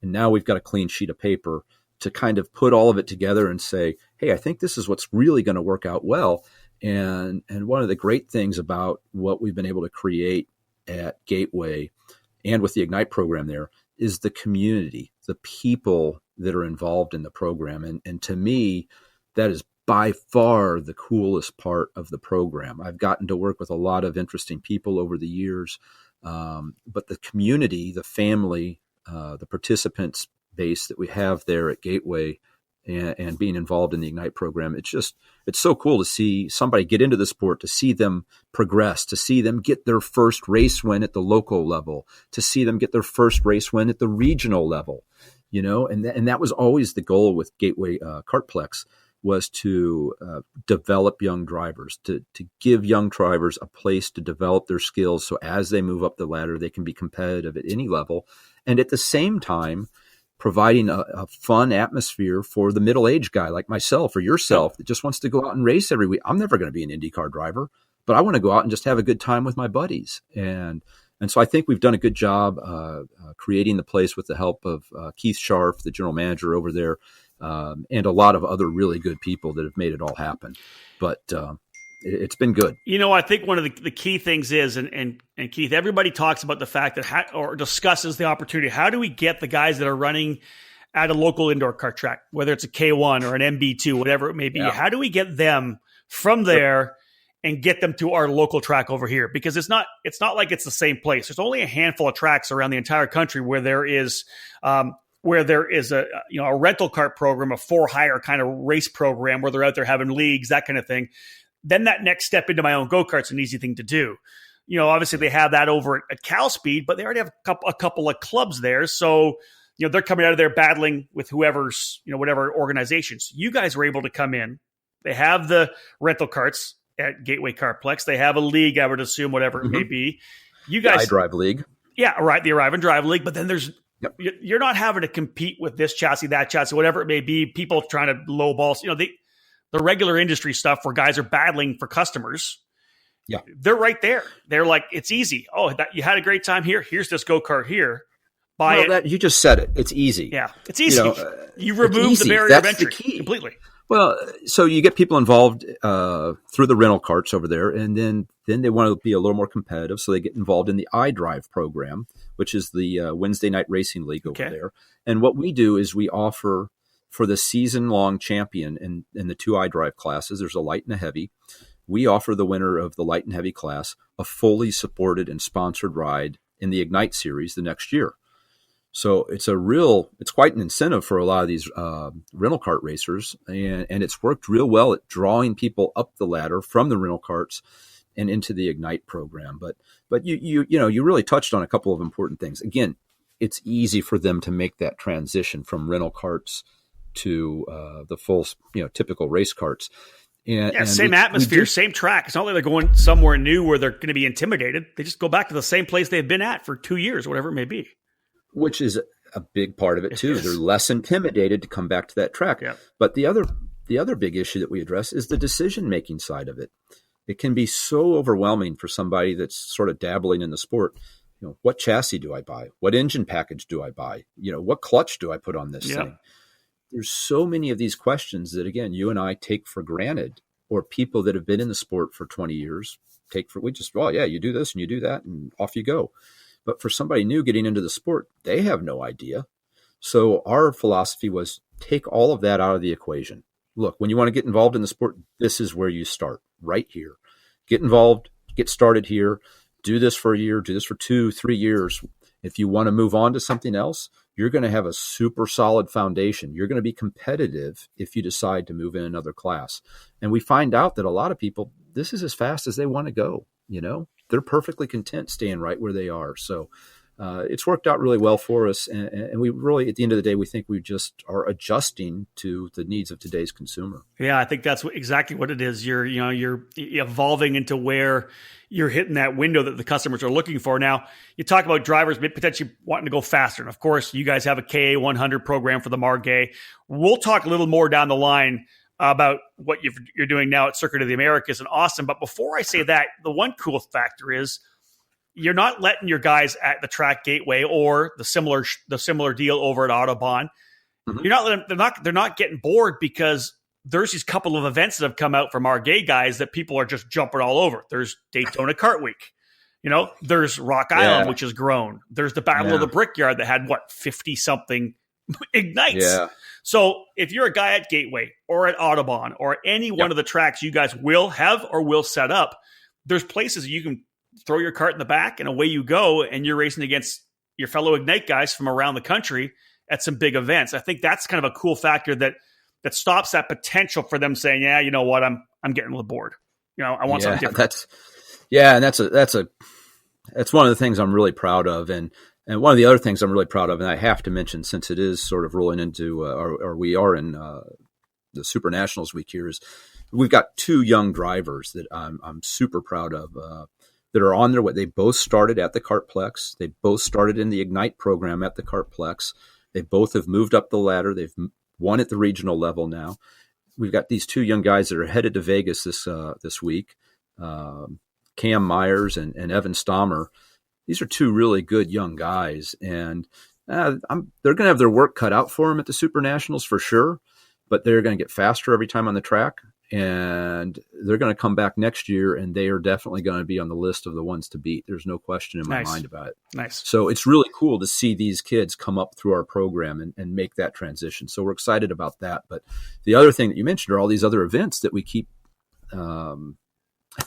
And now we've got a clean sheet of paper to kind of put all of it together and say, hey, I think this is what's really going to work out well. And one of the great things about what we've been able to create at Gateway and with the Ignite program there is the community, the people that are involved in the program. And to me, that is by far the coolest part of the program. I've gotten to work with a lot of interesting people over the years, but the community, the family, the participants base that we have there at Gateway and being involved in the Ignite program, it's so cool to see somebody get into the sport, to see them progress, to see them get their first race win at the local level, to see them get their first race win at the regional level, and that was always the goal with Gateway Kartplex, was to develop young drivers, to give young drivers a place to develop their skills. So as they move up the ladder, they can be competitive at any level. And at the same time, providing a fun atmosphere for the middle-aged guy like myself or yourself that just wants to go out and race every week. I'm never going to be an IndyCar driver, but I want to go out and just have a good time with my buddies. And so I think we've done a good job creating the place with the help of Keith Sharf, the general manager over there, and a lot of other really good people that have made it all happen. But it's been good. I think one of the key things is, and Keith, everybody talks about the fact that or discusses the opportunity. How do we get the guys that are running at a local indoor kart track, whether it's a K1 or an MB2, whatever it may be? Yeah. How do we get them from there and get them to our local track over here? Because it's not like it's the same place. There's only a handful of tracks around the entire country where there is a rental kart program, a for-hire kind of race program where they're out there having leagues, that kind of thing. Then that next step into my own go-kart's an easy thing to do. Obviously they have that over at Cal Speed, but they already have a couple of clubs there. So, they're coming out of there battling with whoever's, whatever organizations. You guys were able to come in. They have the rental karts at Gateway Kartplex. They have a league, I would assume, whatever it may be. You guys, the iDrive League. Yeah, right. The Arrive and Drive League. But then you're not having to compete with this chassis, that chassis, whatever it may be. People trying to lowball, the regular industry stuff where guys are battling for customers. Yeah. They're right there. They're like, it's easy. Oh, you had a great time here. Here's this go-kart here. Buy it. You just said it. It's easy. Yeah. It's easy. You remove the barrier of entry completely. Well, so you get people involved through the rental carts over there, and then they want to be a little more competitive, so they get involved in the iDrive program, which is the Wednesday night racing league over there. And what we do is we offer for the season-long champion in the two iDrive classes, there's a light and a heavy. We offer the winner of the light and heavy class a fully supported and sponsored ride in the Ignite series the next year. So it's quite an incentive for a lot of these rental kart racers, and it's worked real well at drawing people up the ladder from the rental karts and into the Ignite program. But you really touched on a couple of important things. Again, it's easy for them to make that transition from rental karts to the full, typical race karts. And same atmosphere, same track. It's not like they're going somewhere new where they're going to be intimidated. They just go back to the same place they've been at for 2 years, whatever it may be. Which is a big part of it too. They're less intimidated to come back to that track. Yeah. But the other big issue that we address is the decision-making side of it. It can be so overwhelming for somebody that's sort of dabbling in the sport. What chassis do I buy? What engine package do I buy? What clutch do I put on this thing? There's so many of these questions that, again, you and I take for granted, or people that have been in the sport for 20 years you do this and you do that and off you go. But for somebody new getting into the sport, they have no idea. So our philosophy was take all of that out of the equation. Look, when you want to get involved in the sport, this is where you start, right here. Get involved, get started here, do this for a year, do this for 2-3 years. If you want to move on to something else, you're going to have a super solid foundation. You're going to be competitive if you decide to move in another class. And we find out that a lot of people, this is as fast as they want to go. They're perfectly content staying right where they are. So it's worked out really well for us. And we really, at the end of the day, we think we just are adjusting to the needs of today's consumer. Yeah, I think that's exactly what it is. You're evolving into where you're hitting that window that the customers are looking for. Now, you talk about drivers potentially wanting to go faster. And of course, you guys have a KA 100 program for the Margay. We'll talk a little more down the line about what you're doing now at Circuit of the Americas in Austin. But before I say that, the one cool factor is you're not letting your guys at the track gateway or the similar deal over at Autobahn. Mm-hmm. You're not letting they're not getting bored because there's these couple of events that have come out from our gay guys that people are just jumping all over. There's Daytona Kart Week. There's Rock Island, which has grown. There's the Battle of the Brickyard that had 50-something ignites. Yeah. So if you're a guy at Gateway or at Autobahn or any one of the tracks you guys will have or will set up, there's places you can throw your cart in the back and away you go, and you're racing against your fellow Ignite guys from around the country at some big events. I think that's kind of a cool factor that stops that potential for them saying, yeah, you know what, I'm getting a little bored. I want something different. That's one of the things I'm really proud of. And one of the other things I'm really proud of, and I have to mention since it is sort of rolling into, or we are in the Super Nationals week here, is we've got 2 young drivers that I'm super proud of that are on their way. They both started at the Kartplex. They both started in the Ignite program at the Kartplex. They both have moved up the ladder. They've won at the regional level now. We've got these 2 young guys that are headed to Vegas this week, Cam Myers and Evan Stommer. These are 2 really good young guys, and they're going to have their work cut out for them at the Super Nationals for sure, but they're going to get faster every time on the track, and they're going to come back next year, and they are definitely going to be on the list of the ones to beat. There's no question in my mind about it. Nice. So it's really cool to see these kids come up through our program and make that transition. So we're excited about that. But the other thing that you mentioned are all these other events that we keep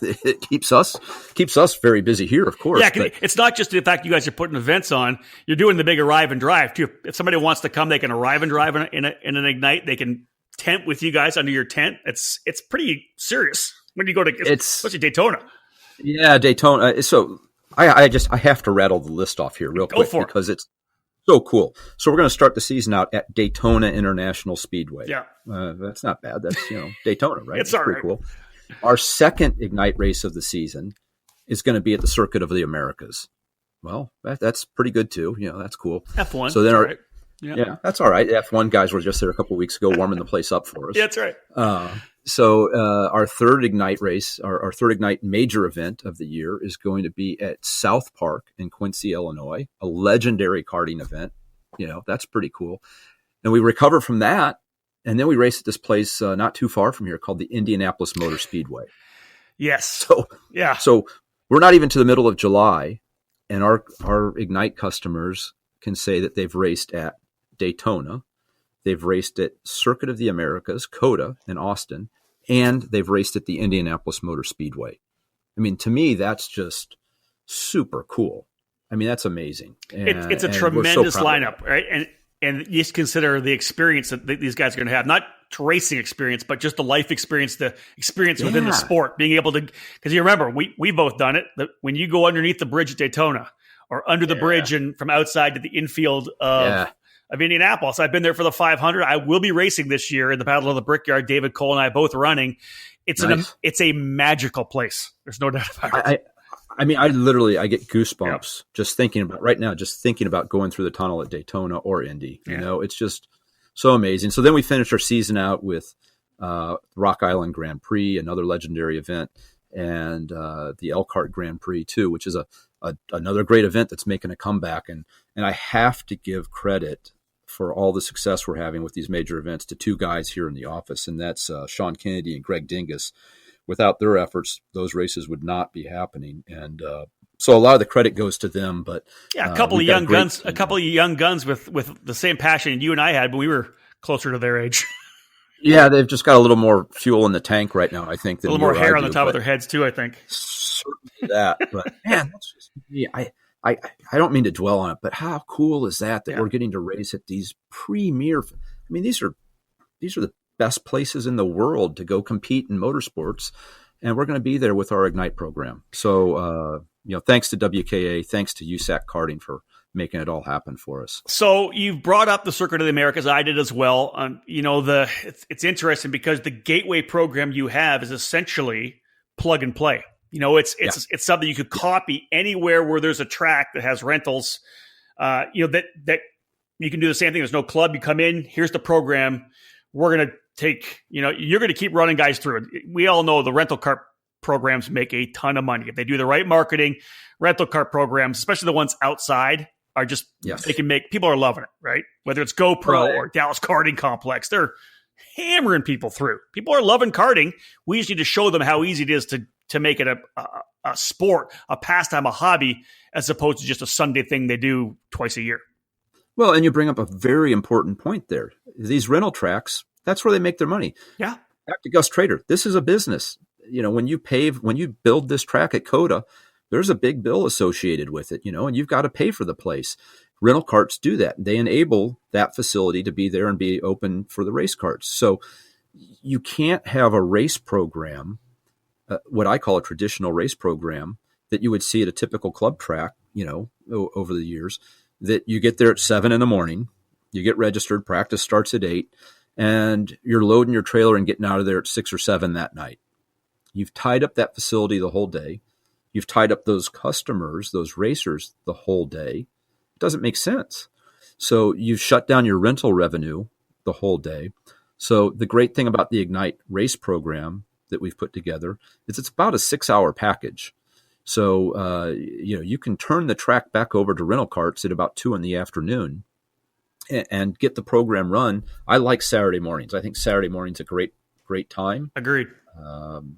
it keeps us very busy here, of course. Yeah, it's not just the fact you guys are putting events on. You're doing the big arrive and drive too. If somebody wants to come, they can arrive and drive in an Ignite. They can tent with you guys under your tent. It's pretty serious when you go to especially Daytona. Yeah, Daytona. So I have to rattle the list off here real quick because it's so cool. So we're going to start the season out at Daytona International Speedway. Yeah, that's not bad. That's Daytona, right? It's all pretty right. Cool. Our second Ignite race of the season is going to be at the Circuit of the Americas. Well, that's pretty good too. That's cool. F1. So then yeah, that's all right. F1 guys were just there a couple of weeks ago warming the place up for us. Yeah, that's right. So our third Ignite race, our third Ignite major event of the year is going to be at South Park in Quincy, Illinois, a legendary karting event. That's pretty cool. And we recover from that. And then we race at this place not too far from here called the Indianapolis Motor Speedway. Yes. So we're not even to the middle of July, and our Ignite customers can say that they've raced at Daytona, they've raced at Circuit of the Americas, COTA in Austin, and they've raced at the Indianapolis Motor Speedway. I mean, to me, that's just super cool. I mean, that's amazing. It's a tremendous lineup, right? And and just consider the experience that these guys are going to have, not racing experience, but just the life experience, the experience within the sport, being able to, because you remember, we both done it. When you go underneath the bridge at Daytona or under the bridge and from outside to the infield of Indianapolis, I've been there for the 500. I will be racing this year in the Battle of the Brickyard. David Cole and I both running. It's it's a magical place. There's no doubt about it. I mean, I get goosebumps just thinking about right now, just thinking about going through the tunnel at Daytona or Indy. You know, it's just so amazing. So then we finished our season out with Rock Island Grand Prix, another legendary event, and the Elkhart Grand Prix too, which is another great event that's making a comeback. And I have to give credit for all the success we're having with these major events to two guys here in the office, and that's Sean Kennedy and Greg Dingus. Without their efforts, those races would not be happening. And so a lot of the credit goes to them. But a couple of young guns with the same passion you and I had when we were closer to their age. Yeah, they've just got a little more fuel in the tank right now, I think. Than a little more hair on the top of their heads too, I think. Certainly that. But man, that's just me. I don't mean to dwell on it, but how cool is that we're getting to race at these premier? I mean, these are the best places in the world to go compete in motorsports, and we're going to be there with our Ignite program. So, thanks to WKA, thanks to USAC Karting for making it all happen for us. So you've brought up the Circuit of the Americas. I did as well. It's interesting because the Gateway program you have is essentially plug and play. It's something you could copy anywhere where there's a track that has rentals. That you can do the same thing. There's no club. You come in. Here's the program. We're going to you're going to keep running guys through it. We all know the rental car programs make a ton of money. If they do the right marketing, rental car programs, especially the ones outside, are just, they can make, people are loving it, right? Whether it's GoPro or Dallas Karting Complex, they're hammering people through. People are loving karting. We just need to show them how easy it is to make it a sport, a pastime, a hobby, as opposed to just a Sunday thing they do twice a year. Well, and you bring up a very important point there. These rental tracks, that's where they make their money. Yeah. Back to Gus Trader. This is a business. When you build this track at COTA, there's a big bill associated with it, and you've got to pay for the place. Rental carts do that. They enable that facility to be there and be open for the race carts. So you can't have a race program, what I call a traditional race program, that you would see at a typical club track, over the years, that you get there at 7 a.m, you get registered, practice starts at 8, and you're loading your trailer and getting out of there at 6 or 7 that night. You've tied up that facility the whole day. You've tied up those customers, those racers, the whole day. It doesn't make sense. So you've shut down your rental revenue the whole day. So the great thing about the Ignite race program that we've put together is it's about a 6-hour package. So, you can turn the track back over to rental carts at about 2 p.m. and get the program run. I like Saturday mornings. I think Saturday mornings a great time. Agreed.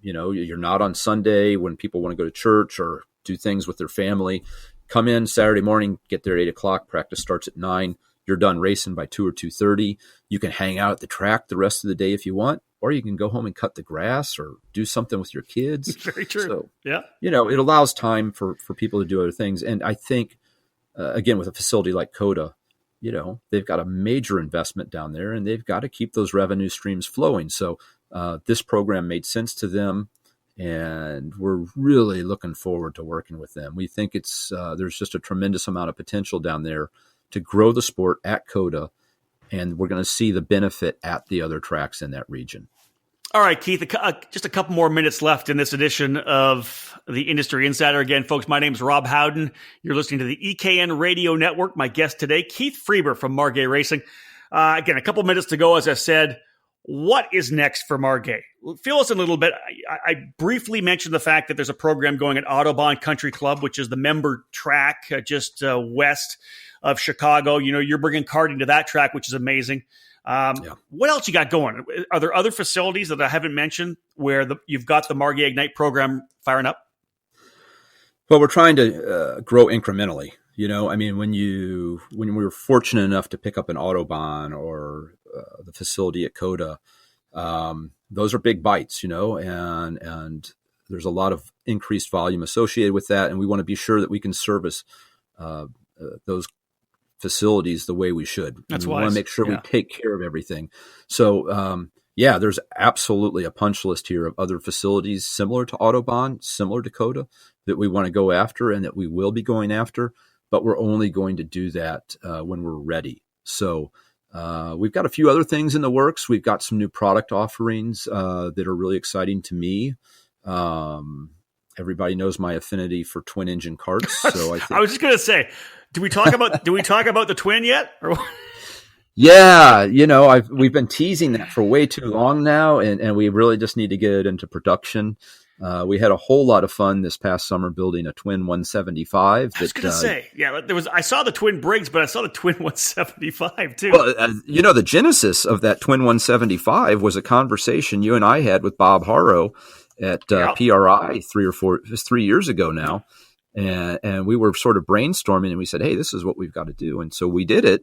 You're not on Sunday when people want to go to church or do things with their family. Come in Saturday morning, get there at 8 o'clock. Practice starts at 9. You're done racing by 2 or 2:30. You can hang out at the track the rest of the day if you want, or you can go home and cut the grass or do something with your kids. Very true. So, yeah. It allows time for people to do other things. And I think, again, with a facility like COTA, they've got a major investment down there and they've got to keep those revenue streams flowing. So this program made sense to them, and we're really looking forward to working with them. We think there's just a tremendous amount of potential down there to grow the sport at COTA, and we're going to see the benefit at the other tracks in that region. All right, Keith, just a couple more minutes left in this edition of the Industry Insider. Again, folks, my name is Rob Howden. You're listening to the EKN Radio Network. My guest today, Keith Freber from Margay Racing. Again, a couple minutes to go, as I said. What is next for Margay? Fill us in a little bit. I briefly mentioned the fact that there's a program going at Audubon Country Club, which is the member track just west of Chicago. You're bringing karting to that track, which is amazing. What else you got going? Are there other facilities that I haven't mentioned where you've got the Margay Ignite program firing up? Well, we're trying to grow incrementally. When we were fortunate enough to pick up an Audubon or the facility at COTA, those are big bites, and there's a lot of increased volume associated with that. And we want to be sure that we can service those facilities the way we should. That's we wise. want to make sure we take care of everything. So, there's absolutely a punch list here of other facilities similar to Autobahn, similar to Coda, that we want to go after and that we will be going after, but we're only going to do that when we're ready. So we've got a few other things in the works. We've got some new product offerings that are really exciting to me. Everybody knows my affinity for twin engine carts. So I was just going to say, do we talk about the twin yet? Or yeah, we've been teasing that for way too long now, and we really just need to get it into production. We had a whole lot of fun this past summer building a twin 175. I was going to say, I saw the twin Briggs, but I saw the twin 175 too. Well, the genesis of that twin 175 was a conversation you and I had with Bob Harrow at PRI 3 years ago now. And we were sort of brainstorming, and we said, hey, this is what we've got to do. And so we did it.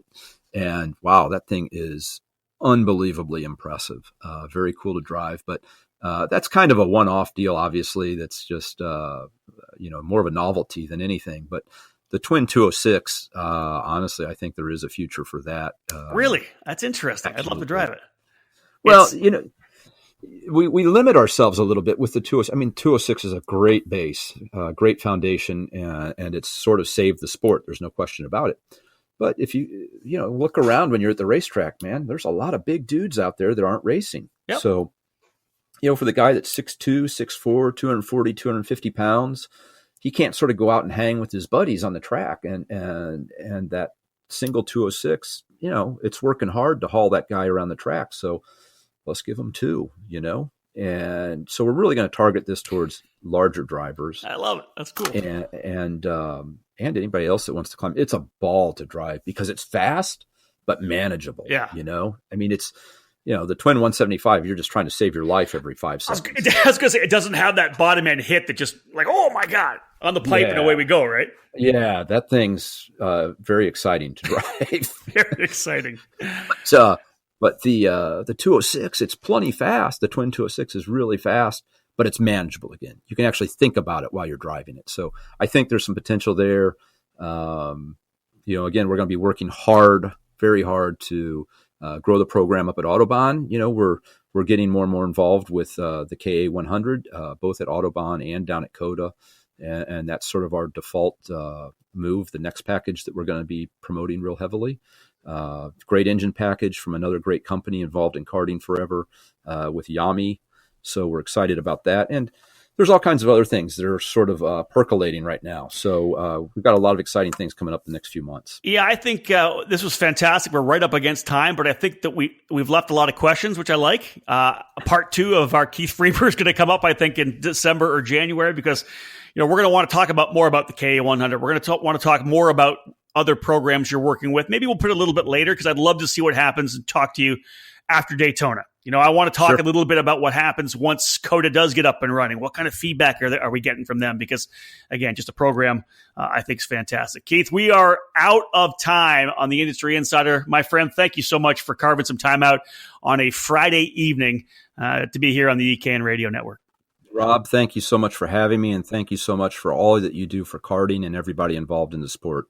And wow, that thing is unbelievably impressive. Very cool to drive. But that's kind of a one-off deal, obviously. That's just, more of a novelty than anything. But the Twin 206, honestly, I think there is a future for that. Really? That's interesting. Absolutely. I'd love to drive it. Well, we limit ourselves a little bit with the 206. I mean, 206 is a great base, great foundation, and it's sort of saved the sport. There's no question about it. But if you look around when you're at the racetrack, man, there's a lot of big dudes out there that aren't racing. Yep. So, for the guy that's 6'2", 6'4", 240, 250 pounds, he can't sort of go out and hang with his buddies on the track. And that single 206, it's working hard to haul that guy around the track. So let's give him two, And so we're really going to target this towards larger drivers. I love it. That's cool. And anybody else that wants to climb. It's a ball to drive because it's fast but manageable. Yeah. I mean, it's the twin 175. You're just trying to save your life every 5 seconds. I was going to say it doesn't have that bottom end hit that just like, oh my god, on the pipe and away we go, right? Yeah, that thing's very exciting to drive. Very exciting. But the 206, it's plenty fast. The twin 206 is really fast, but it's manageable again. You can actually think about it while you're driving it. So I think there's some potential there. Again, we're going to be working hard, very hard to grow the program up at Autobahn. We're getting more and more involved with the KA 100, both at Autobahn and down at Coda. And that's sort of our default move, the next package that we're going to be promoting real heavily. Great engine package from another great company involved in karting forever with Yami. So we're excited about that. And there's all kinds of other things that are sort of percolating right now. So we've got a lot of exciting things coming up the next few months. Yeah, I think this was fantastic. We're right up against time, but I think that we've left a lot of questions, which I like. Part 2 of our Keith Freber is going to come up, I think, in December or January, because we're going to want to talk more about the KA100. We're going to want to talk more about other programs you're working with. Maybe we'll put it a little bit later because I'd love to see what happens and talk to you after Daytona. I want to talk a little bit about what happens once Coda does get up and running. What kind of feedback are we getting from them? Because, again, just a program I think is fantastic. Keith, we are out of time on the Industry Insider. My friend, thank you so much for carving some time out on a Friday evening to be here on the EKN Radio Network. Rob, thank you so much for having me, and thank you so much for all that you do for karting and everybody involved in the sport.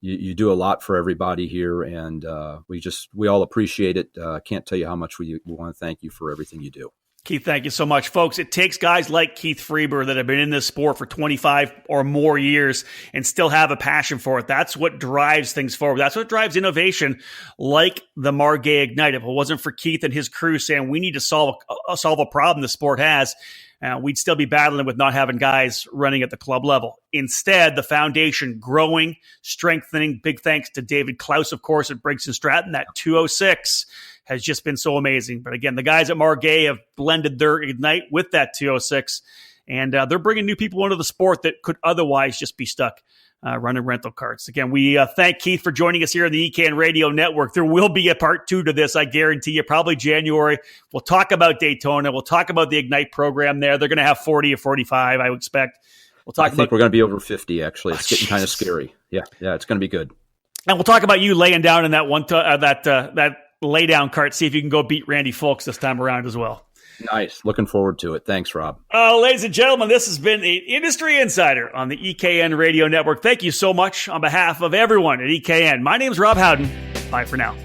You do a lot for everybody here, and we all appreciate it. Can't tell you how much we want to thank you for everything you do. Keith, thank you so much. Folks, it takes guys like Keith Freber that have been in this sport for 25 or more years and still have a passion for it. That's what drives things forward. That's what drives innovation like the Margay Ignite. If it wasn't for Keith and his crew saying we need to solve a problem the sport has, we'd still be battling with not having guys running at the club level. Instead, the foundation growing, strengthening. Big thanks to David Klaus, of course, at Briggs Stratton. That 206 has just been so amazing. But again, the guys at Margay have blended their Ignite with that 206, and they're bringing new people into the sport that could otherwise just be stuck running rental carts. Again, we thank Keith for joining us here on the EKN Radio Network. There will be a part 2 to this, I guarantee you, probably January. We'll talk about Daytona. We'll talk about the Ignite program there. They're going to have 40 or 45, I would expect. I think we're going to be over 50, actually. It's getting kind of scary. Yeah, it's going to be good. And we'll talk about you laying down in that that lay down cart, see if you can go beat Randy Folks this time around as well. Nice. Looking forward to it. Thanks, Rob. Ladies and gentlemen, this has been the Industry Insider on the EKN Radio Network. Thank you so much on behalf of everyone at EKN. My name's Rob Howden. Bye for now.